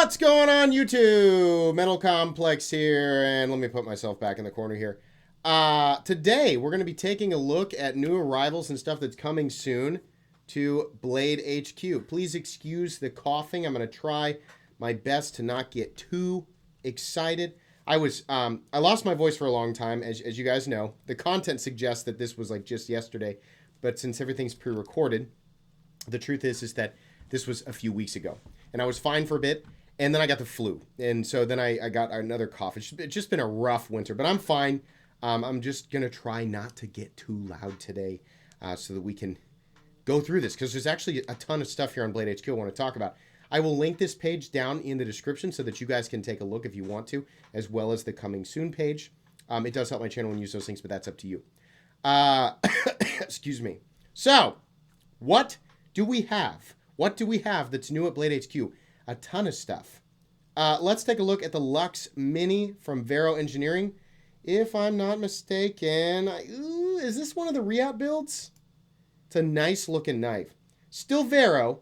What's going on, YouTube? Mental Complex here, and let me put myself back in the corner here. Today, we're going to be taking a look at new arrivals and stuff that's coming soon to Blade HQ. Please excuse the coughing. I'm going to try my best to not get too excited. I lost my voice for a long time, as you guys know. The content suggests that this was like just yesterday, but since everything's pre-recorded, the truth is that this was a few weeks ago. And I was fine for a bit, and then I got the flu. And so then I got another cough. It's just been a rough winter, but I'm fine. I'm just going to try not to get too loud today so that we can go through this, because there's actually a ton of stuff here on Blade HQ I want to talk about. I will link this page down in the description so that you guys can take a look if you want to, as well as the coming soon page. It does help my channel when you use those things, but that's up to you. Excuse me. So, what do we have? What do we have that's new at Blade HQ? A ton of stuff. Let's take a look at the Lux Mini from Vero Engineering. If I'm not mistaken, is this one of the re-out builds? It's a nice looking knife. Still Vero,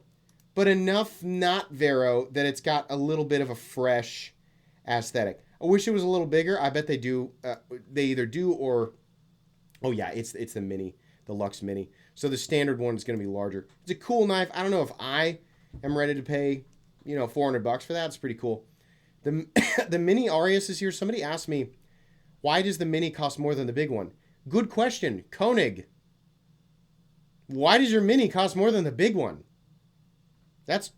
but enough not Vero that it's got a little bit of a fresh aesthetic. I wish it was a little bigger. I bet they do. They either do or... Oh yeah, it's the Mini, the Lux Mini. So the standard one is going to be larger. It's a cool knife. I don't know if I am ready to pay, $400 for that. It's pretty cool. The Mini Arius is here. Somebody asked me, why does the Mini cost more than the big one? Good question. Koenig, why does your Mini cost more than the big one? That's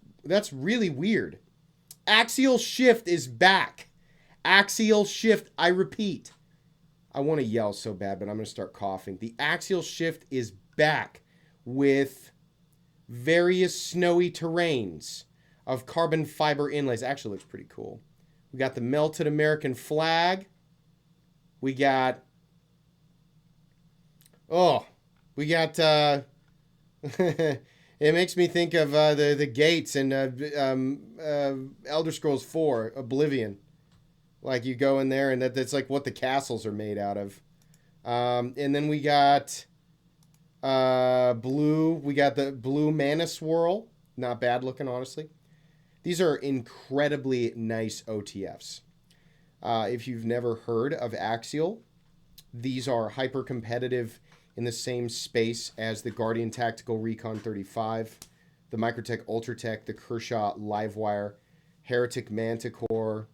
really weird. Axial Shift is back. Axial Shift, I repeat. I want to yell so bad, but I'm going to start coughing. The Axial Shift is back with various snowy terrains of carbon fiber inlays. Actually looks pretty cool. We got the melted American flag. We got it makes me think of the gates in Elder Scrolls 4 Oblivion. Like you go in there and that's like what the castles are made out of. And then we got blue. We got the blue Mana Swirl. Not bad looking, honestly. These are incredibly nice OTFs. If you've never heard of Axial, these are hyper competitive in the same space as the Guardian Tactical Recon 35, the Microtech Ultratech, the Kershaw Livewire, Heretic Manticore.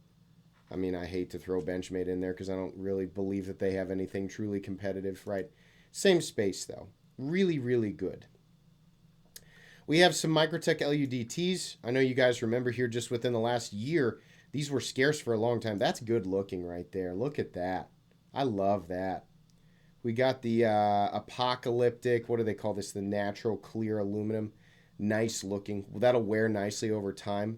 I mean, I hate to throw Benchmade in there because I don't really believe that they have anything truly competitive, right? Same space, though. Really, really good. We have some Microtech LUDTs. I know you guys remember here just within the last year, these were scarce for a long time. That's good looking right there. Look at that. I love that. We got the Apocalyptic, what do they call this? The natural clear aluminum. Nice looking. That'll wear nicely over time.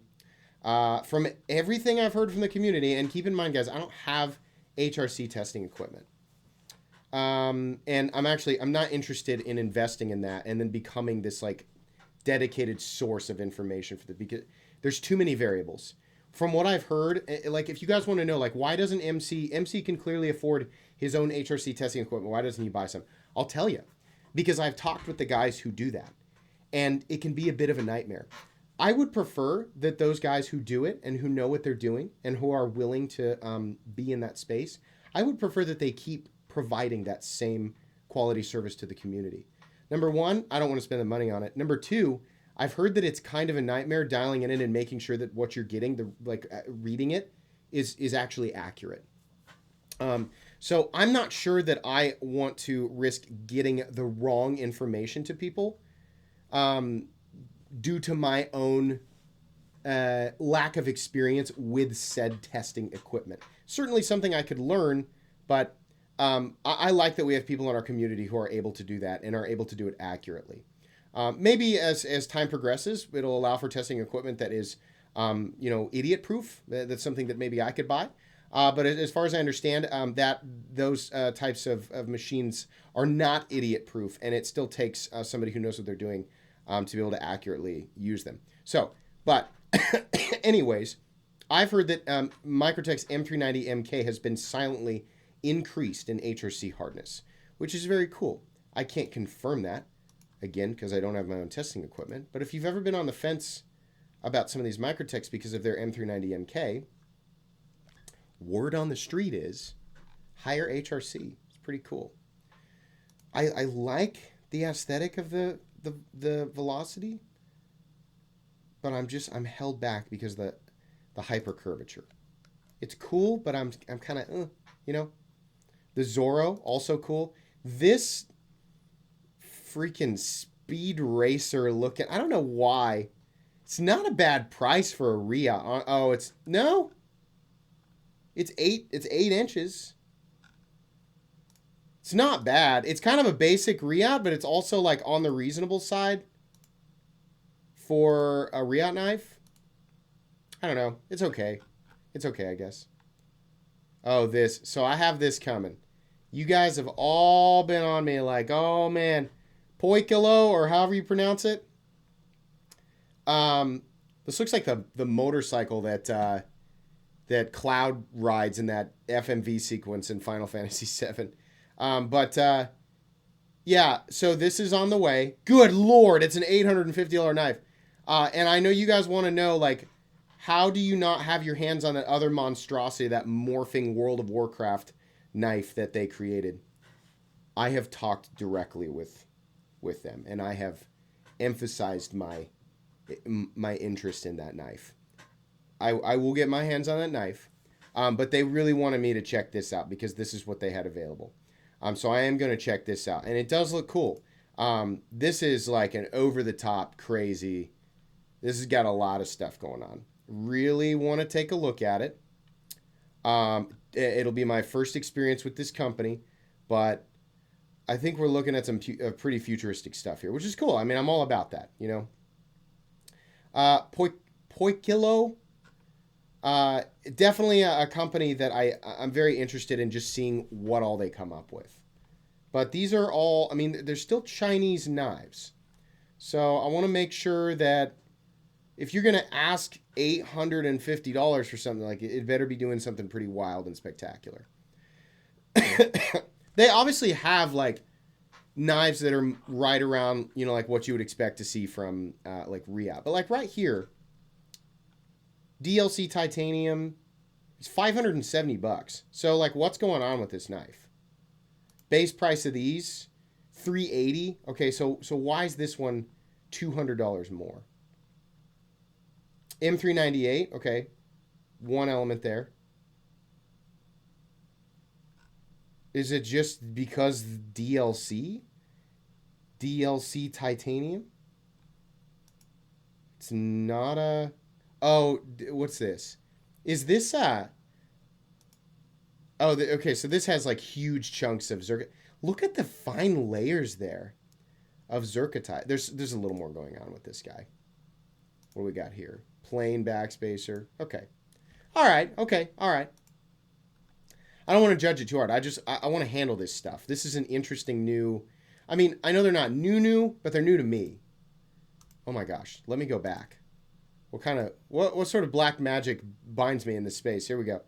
From everything I've heard from the community, and keep in mind, guys, I don't have HRC testing equipment. And I'm not interested in investing in that and then becoming this like dedicated source of information for because there's too many variables. From what I've heard, like if you guys want to know, like why doesn't MC can clearly afford his own HRC testing equipment? Why doesn't he buy some? I'll tell you, because I've talked with the guys who do that, and it can be a bit of a nightmare. I would prefer that those guys who do it and who know what they're doing and who are willing to be in that space, I would prefer that they keep providing that same quality service to the community. Number one, I don't want to spend the money on it. Number two, I've heard that it's kind of a nightmare dialing it in and making sure that what you're getting, reading it, is actually accurate. So I'm not sure that I want to risk getting the wrong information to people due to my own lack of experience with said testing equipment. Certainly something I could learn, but I like that we have people in our community who are able to do that and are able to do it accurately. Maybe as time progresses, it'll allow for testing equipment that is, idiot proof. That's something that maybe I could buy. But as far as I understand, that those types of machines are not idiot proof, and it still takes somebody who knows what they're doing to be able to accurately use them. So, but anyways, I've heard that Microtech's M390 MK has been silently increased in HRC hardness, which is very cool. I can't confirm that, again, because I don't have my own testing equipment. But if you've ever been on the fence about some of these Microtechs because of their M390MK. Word on the street is higher HRC. It's pretty cool. I like the aesthetic of the Velocity, but I'm held back because of the hyper curvature. It's cool, but I'm kind of you know. The Zorro also cool. This freaking Speed Racer looking. I don't know why. It's not a bad price for a Ria. Oh, it's no. It's 8 inches. It's not bad. It's kind of a basic Riot, but it's also like on the reasonable side for a Riot knife. I don't know. It's okay. It's okay, I guess. Oh, this. So I have this coming. You guys have all been on me like, oh man, Poikilo or however you pronounce it. This looks like the motorcycle that that Cloud rides in that FMV sequence in Final Fantasy VII. Yeah, so this is on the way. Good Lord, it's an $850 knife. And I know you guys want to know, like, how do you not have your hands on that other monstrosity, that morphing World of Warcraft knife that they created? I have talked directly with them, and I have emphasized my interest in that knife. I will get my hands on that knife, but they really wanted me to check this out because this is what they had available. So I am going to check this out, and it does look cool. This is like an over-the-top crazy. This has got a lot of stuff going on. Really want to take a look at it. It'll be my first experience with this company, but I think we're looking at some pretty futuristic stuff here, which is cool. I mean, I'm all about that, you know. Poikilo, definitely a company that I'm very interested in just seeing what all they come up with. But these are all, I mean, they're still Chinese knives. So I want to make sure that if you're going to ask $850 for something, like it better be doing something pretty wild and spectacular. They obviously have like knives that are right around, you know, like what you would expect to see from like Ria. But like right here, DLC titanium is $570. So like what's going on with this knife? Base price of these $380. Okay, so why is this one $200 more? M398, okay. One element there. Is it just because DLC? DLC titanium? It's not a... Oh, what's this? Is this Oh, okay, so this has like huge chunks of zircon. Look at the fine layers there of zircotite. There's a little more going on with this guy. What do we got here? Plain backspacer. Okay. All right. Okay. All right. I don't want to judge it too hard. I want to handle this stuff. This is an interesting new... I mean, I know they're not new, but they're new to me. Oh my gosh. Let me go back. What sort of black magic binds me in this space? Here we go.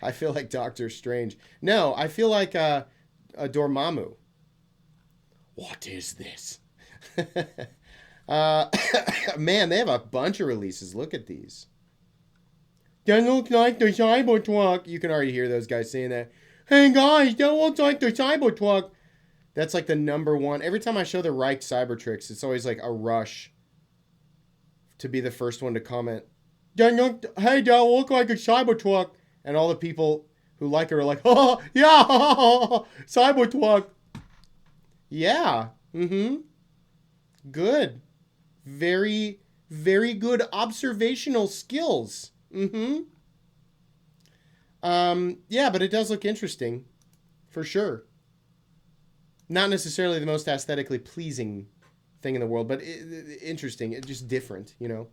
I feel like Doctor Strange. No, I feel like a Dormammu. What is this? Man, they have a bunch of releases. Look at these. That looks like the Cybertruck. You can already hear those guys saying that. Hey guys, that looks like the Cybertruck. That's like the #1. Every time I show the Reich Cybertrix, it's always like a rush to be the first one to comment. Hey, that looks like a Cybertruck. And all the people who like it are like, oh, yeah, Cybertruck. Yeah. Mm-hmm. Good. Very, very good observational skills. Mm-hmm. Yeah, but it does look interesting. For sure. Not necessarily the most aesthetically pleasing thing in the world, but interesting. It's just different, you know.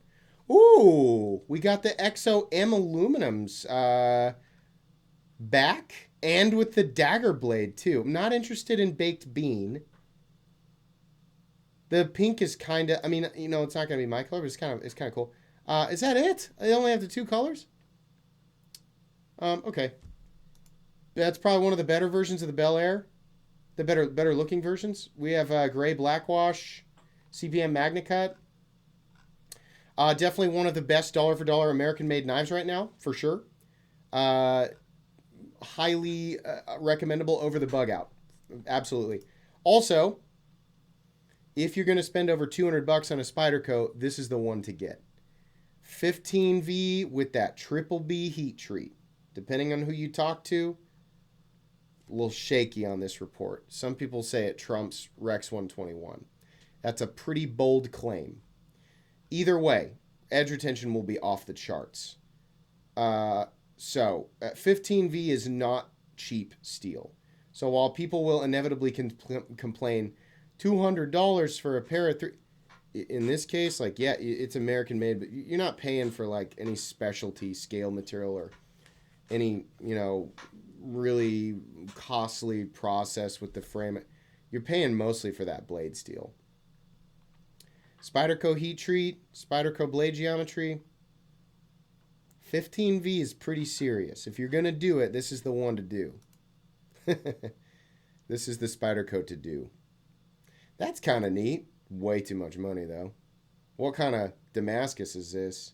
Ooh, we got the Exo M aluminums back, and with the dagger blade too. I'm not interested in baked bean. The pink is kind of, I mean, you know, it's not going to be my color, but it's kind of cool. Is that it? I only have the 2 colors? Okay. That's probably one of the better versions of the Bel Air. The better looking versions. We have gray black wash, CPM Magna Cut. Definitely one of the best dollar for dollar American made knives right now, for sure. Uh, highly recommendable over the bug out. Absolutely. Also, if you're going to spend over $200 on a Spyderco, this is the one to get. 15V with that triple B heat treat. Depending on who you talk to, a little shaky on this report. Some people say it trumps Rex 121. That's a pretty bold claim. Either way, edge retention will be off the charts. So 15V is not cheap steel. So while people will inevitably complain, $200 for a pair of three, in this case, like, yeah, it's American made, but you're not paying for like any specialty scale material or any, really costly process with the frame. You're paying mostly for that blade steel. Spyderco heat treat, Spyderco blade geometry. 15V is pretty serious. If you're going to do it, this is the one to do. This is the Spyderco to do. That's kind of neat. Way too much money, though. What kind of Damascus is this?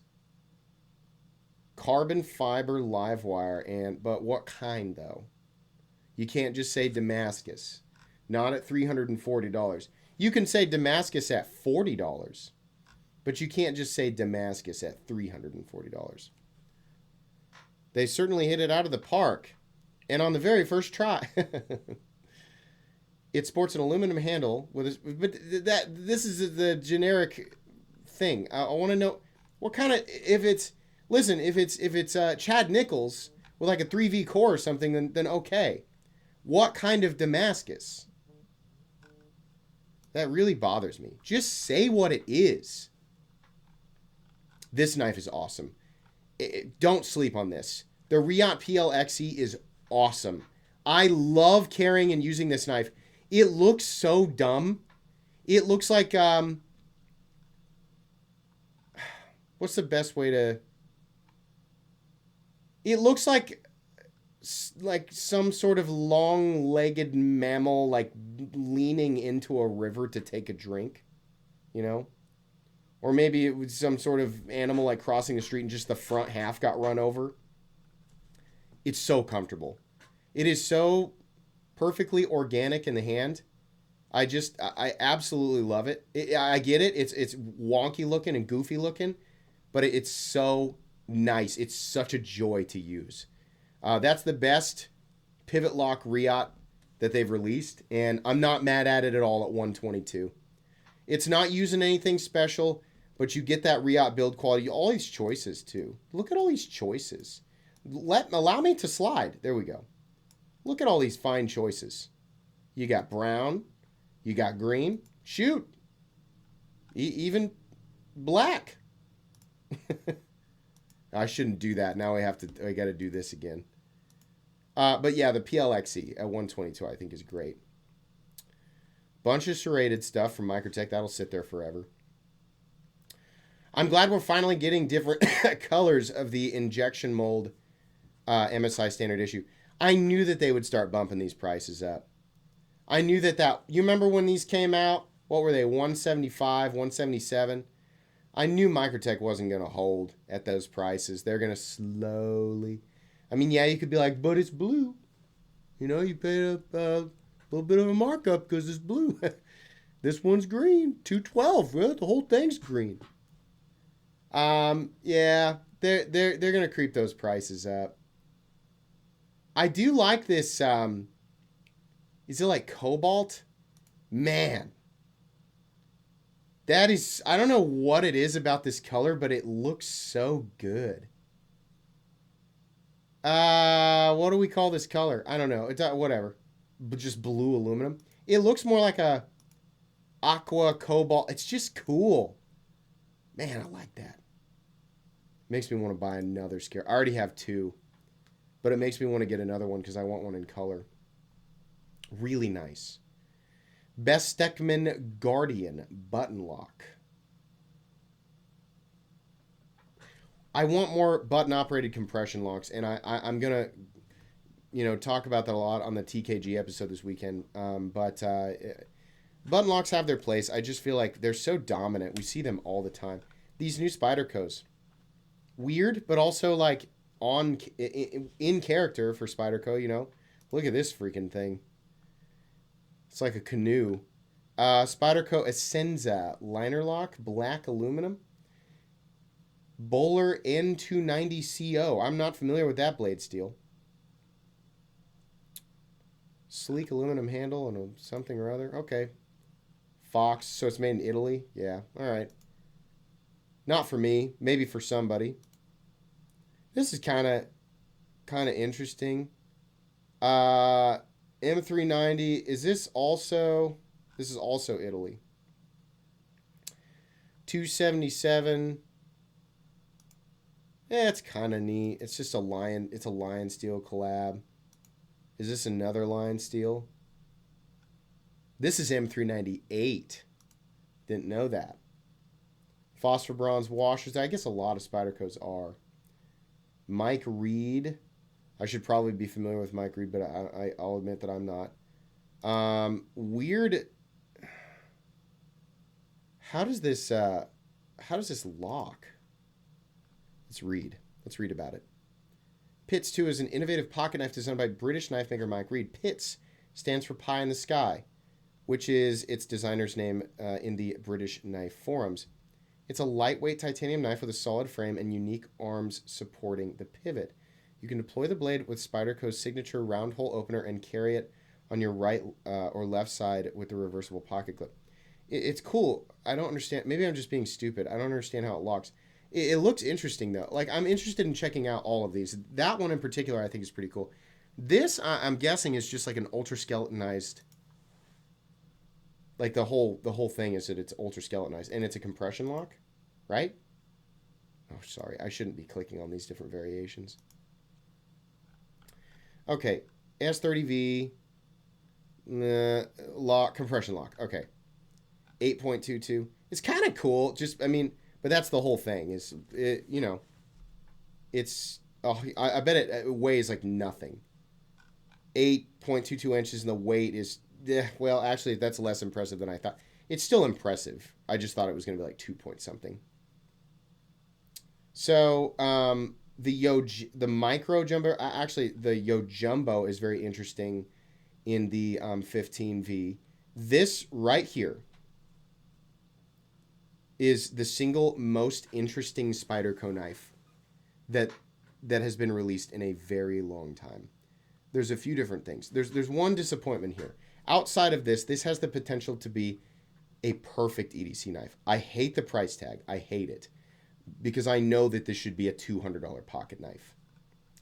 Carbon fiber live wire, but what kind, though? You can't just say Damascus. Not at $340. You can say Damascus at $40, but you can't just say Damascus at $340. They certainly hit it out of the park, and on the very first try. It sports an aluminum handle but this is the generic thing. I want to know what kind of, if it's Chad Nichols with like a 3V core or something, then okay. What kind of Damascus? That really bothers me. Just say what it is. This knife is awesome. Don't sleep on this. The Riot PLXE is awesome. I love carrying and using this knife. It looks so dumb. It looks like, what's the best way to... It looks like some sort of long-legged mammal, like leaning into a river to take a drink, Or maybe it was some sort of animal like crossing the street and just the front half got run over. It's so comfortable. It is so perfectly organic in the hand. I absolutely love it. I get it. It's wonky looking and goofy looking, but it's so nice. It's such a joy to use. That's the best pivot lock Riot that they've released, and I'm not mad at it at all at 122. It's not using anything special, but you get that Riot build quality. All these choices too. Look at all these choices. Allow me to slide. There we go. Look at all these fine choices. You got brown. You got green. Shoot. Even black. I shouldn't do that. Now I got to do this again. But yeah, the PLXE at 122 I think is great. Bunch of serrated stuff from Microtech. That'll sit there forever. I'm glad we're finally getting different colors of the injection mold MSI standard issue. I knew that they would start bumping these prices up. I knew that you remember when these came out? What were they? 175, 177? I knew Microtech wasn't going to hold at those prices. They're going to slowly. I mean, yeah, you could be like, but it's blue. You paid a little bit of a markup because it's blue. This one's green. 212. Well, the whole thing's green. Yeah, they're going to creep those prices up. I do like this, is it like cobalt? Man. That is, I don't know what it is about this color, but it looks so good. What do we call this color? I don't know. It's whatever. But just blue aluminum. It looks more like a aqua cobalt. It's just cool. Man, I like that. Makes me want to buy another scare. I already have two. But it makes me want to get another one because I want one in color. Really nice. Bestekman Guardian button lock. I want more button-operated compression locks, and I'm going to, talk about that a lot on the TKG episode this weekend. But button locks have their place. I just feel like they're so dominant. We see them all the time. these new Spydercos. Weird, but also like in character for Spyderco, you know. Look at this freaking thing. It's like a canoe. Spyderco Essenza liner lock, black aluminum. Bowler N290CO. I'm not familiar with that blade steel. Sleek aluminum handle and something or other. Okay. Fox. So it's made in Italy. Yeah. All right. Not for me. Maybe for somebody. This is kind of interesting. M390. Is this also? This is also Italy. 277. Yeah, it's kind of neat. It's just a lion. It's a Lion Steel collab. Is this another Lion Steel? This is M398. Didn't know that. Phosphor bronze washers. I guess a lot of Spydercos are. Mike Reed. I should probably be familiar with Mike Reed, but I'll admit that I'm not. Weird. How does this lock? Let's read. Let's read about it. Pitts 2 is an innovative pocket knife designed by British knife maker Mike Reed. Pitts stands for Pie in the Sky, which is its designer's name in the British knife forums. It's a lightweight titanium knife with a solid frame and unique arms supporting the pivot. You can deploy the blade with Spyderco's signature round hole opener and carry it on your right or left side with the reversible pocket clip. It's cool. I don't understand. Maybe I'm just being stupid. I don't understand how it locks. It looks interesting, though. Like, I'm interested in checking out all of these. That one in particular I think is pretty cool. This, I'm guessing, is just like an ultra-skeletonized... Like, the whole thing is that it's ultra-skeletonized. And it's a compression lock, right? Oh, sorry. I shouldn't be clicking on these different variations. Okay. S30V. Lock, compression lock. Okay. 8.22. It's kind of cool. Just, I mean... But that's the whole thing. Is it, you know, it's I bet it weighs like nothing. 8.22 inches and the weight is well, actually that's less impressive than I thought. It's still impressive. I just thought it was going to be like 2 point something. So the micro jumbo, actually the Yojumbo is very interesting in the 15V. This right here is the single most interesting Spyderco knife that has been released in a very long time. There's a few different things. There's one disappointment here. Outside of this has the potential to be a perfect EDC knife. I hate the price tag. I hate it. Because I know that this should be a $200 pocket knife.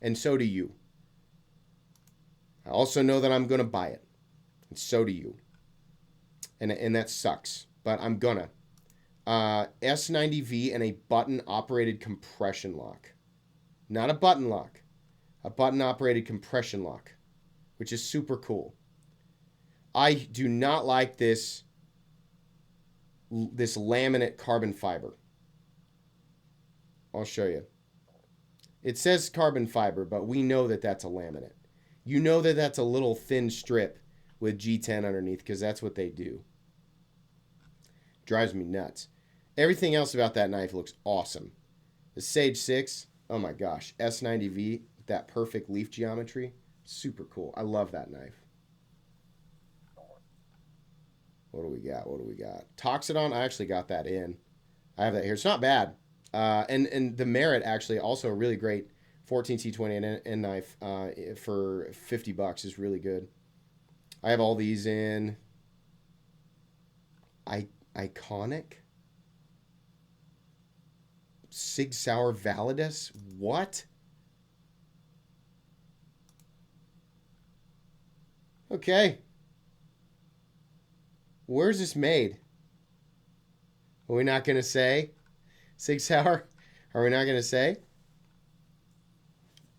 And so do you. I also know that I'm going to buy it. And so do you. And that sucks. But I'm gonna. S90V and a button-operated compression lock. Not a button lock. A button-operated compression lock. Which is super cool. I do not like this laminate carbon fiber. I'll show you. It says carbon fiber, but we know that that's a laminate. You know that that's a little thin strip with G10 underneath because that's what they do. Drives me nuts. Everything else about that knife looks awesome. The Sage 6, oh my gosh. S90V, that perfect leaf geometry. Super cool. I love that knife. What do we got? What do we got? Toxodon, I actually got that in. I have that here. It's not bad. And the Merit, actually, also a really great 14T20 end knife for $50 is really good. I have all these in. Iconic. Sig Sauer Validus. What? Okay. Where's this made? Are we not going to say? Sig Sauer? Are we not going to say?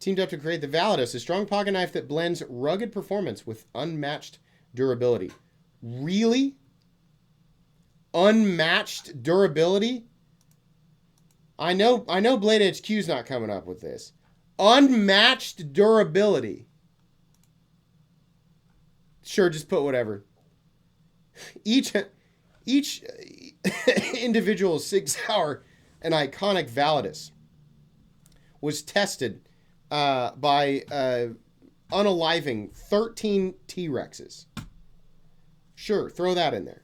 Teamed up to create the Validus, a strong pocket knife that blends rugged performance with unmatched durability. Really? Unmatched durability? I know Blade HQ's not coming up with this. Unmatched durability. Sure, just put whatever. Each individual Sig Sauer an iconic Validus was tested by unaliving 13 T-Rexes. Sure, throw that in there.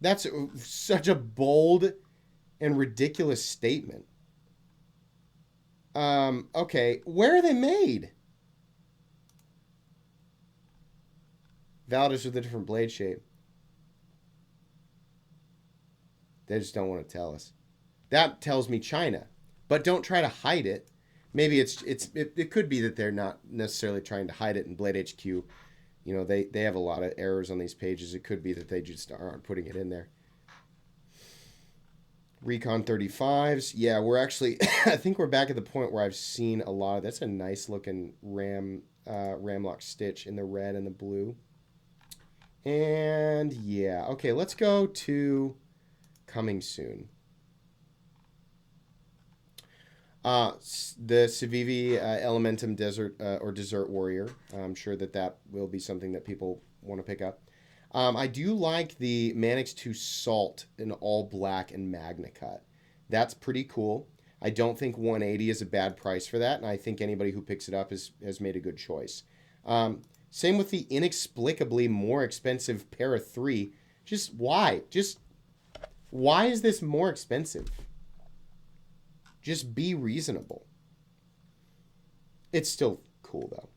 That's such a bold and ridiculous statement. Okay, where are they made? Validus with a different blade shape. They just don't want to tell us. That tells me China, but don't try to hide it. Maybe it could be that they're not necessarily trying to hide it in Blade HQ. You know, they have a lot of errors on these pages. It could be that they just aren't putting it in there. Recon 35s. Yeah, we're actually, I think we're back at the point where I've seen a lot of, that's a nice looking Ramlock Stitch in the red and the blue. And yeah, okay, let's go to coming soon. The Civivi Elementum Desert or Desert Warrior. I'm sure that will be something that people want to pick up. I do like the Manix 2 Salt in all black and Magna Cut. That's pretty cool. I don't think 180 is a bad price for that, and I think anybody who picks it up has made a good choice. Same with the inexplicably more expensive Para 3. Just why? Why is this more expensive? Just be reasonable. It's still cool, though.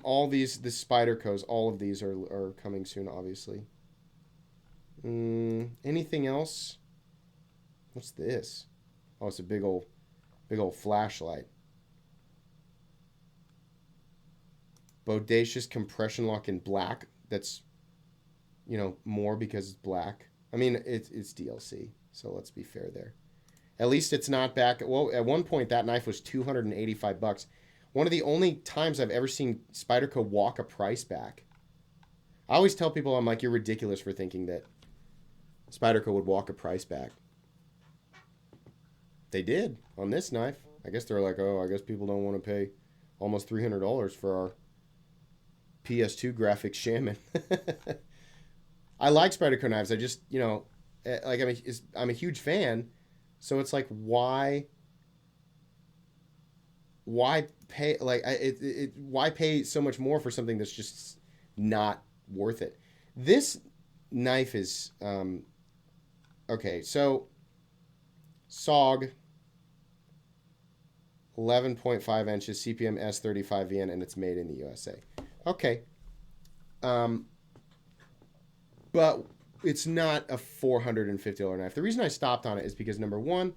All these, the Spydercos, all of these are coming soon, obviously. Anything else? What's this? Oh, it's a big old flashlight. Bodacious compression lock in black. That's, you know, more because it's black. I mean, it's DLC, so let's be fair there. At least it's not back. Well, at one point that knife was $285. One of the only times I've ever seen Spyderco walk a price back. I always tell people, I'm like, you're ridiculous for thinking that Spyderco would walk a price back. They did on this knife. I guess they're like, oh, I guess people don't want to pay almost $300 for our PS2 graphics Shaman. I like Spyderco knives. I just, you know, like I'm a huge fan. So it's like, why pay, like, why pay so much more for something that's just not worth it? This knife is, okay, so SOG, 11.5 inches, CPM S35VN, and it's made in the USA. Okay. But it's not a $450 knife. The reason I stopped on it is because, number one,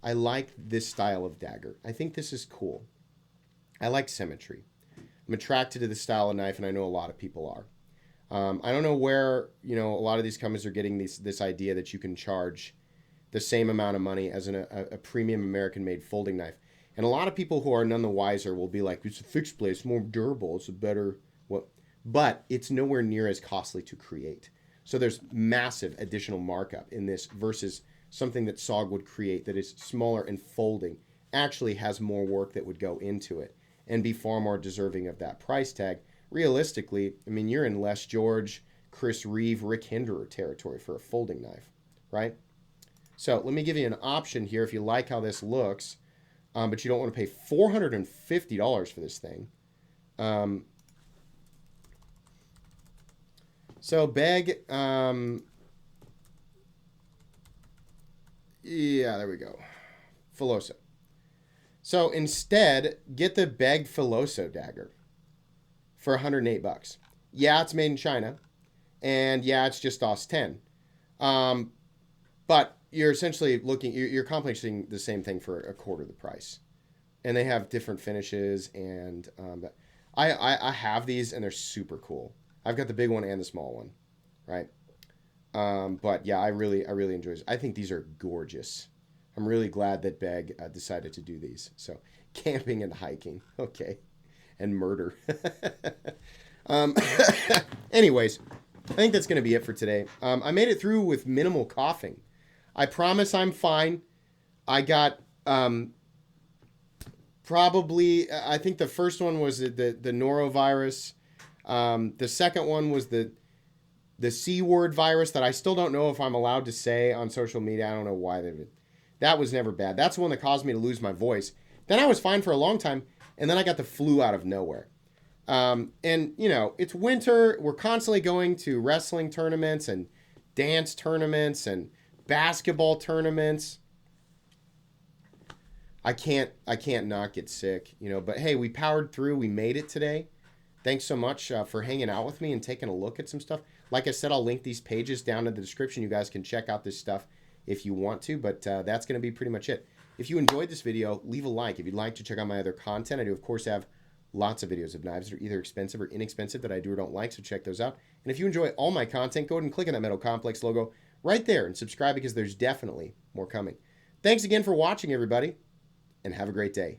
I like this style of dagger. I think this is cool. I like symmetry. I'm attracted to this style of knife, and I know a lot of people are. I don't know where, you know, a lot of these companies are getting this idea that you can charge the same amount of money as a premium American-made folding knife. And a lot of people who are none the wiser will be like, it's a fixed blade, it's more durable, it's a better... Well, but it's nowhere near as costly to create. So there's massive additional markup in this versus something that SOG would create that is smaller and folding, actually has more work that would go into it and be far more deserving of that price tag. Realistically, I mean, you're in Les George, Chris Reeve, Rick Hinderer territory for a folding knife, right? So let me give you an option here if you like how this looks, but you don't want to pay $450 for this thing. So Beg, yeah, there we go. Filoso. So instead, get the Beg Filoso dagger for $108. Yeah, it's made in China, and yeah, it's just OS 10. But you're essentially you're accomplishing the same thing for a quarter the price, and they have different finishes. And I have these, and they're super cool. I've got the big one and the small one, right? But yeah, I really enjoy this. I think these are gorgeous. I'm really glad that Beg decided to do these. So camping and hiking, okay, and murder. Anyways, I think that's going to be it for today. I made it through with minimal coughing. I promise I'm fine. I got probably, I think the first one was the norovirus. The second one was the The C word virus that I still don't know if I'm allowed to say on social media. I don't know why they did. That was never bad. That's the one that caused me to lose my voice. Then I was fine for a long time, and then I got the flu out of nowhere. And, you know, it's winter. We're constantly going to wrestling tournaments and dance tournaments and basketball tournaments. I can't not get sick, you know. But, hey, we powered through. We made it today. Thanks so much for hanging out with me and taking a look at some stuff. Like I said, I'll link these pages down in the description. You guys can check out this stuff if you want to, but that's going to be pretty much it. If you enjoyed this video, leave a like. If you'd like to check out my other content, I do, of course, have lots of videos of knives that are either expensive or inexpensive that I do or don't like, so check those out. And if you enjoy all my content, go ahead and click on that Metal Complex logo right there and subscribe because there's definitely more coming. Thanks again for watching, everybody, and have a great day.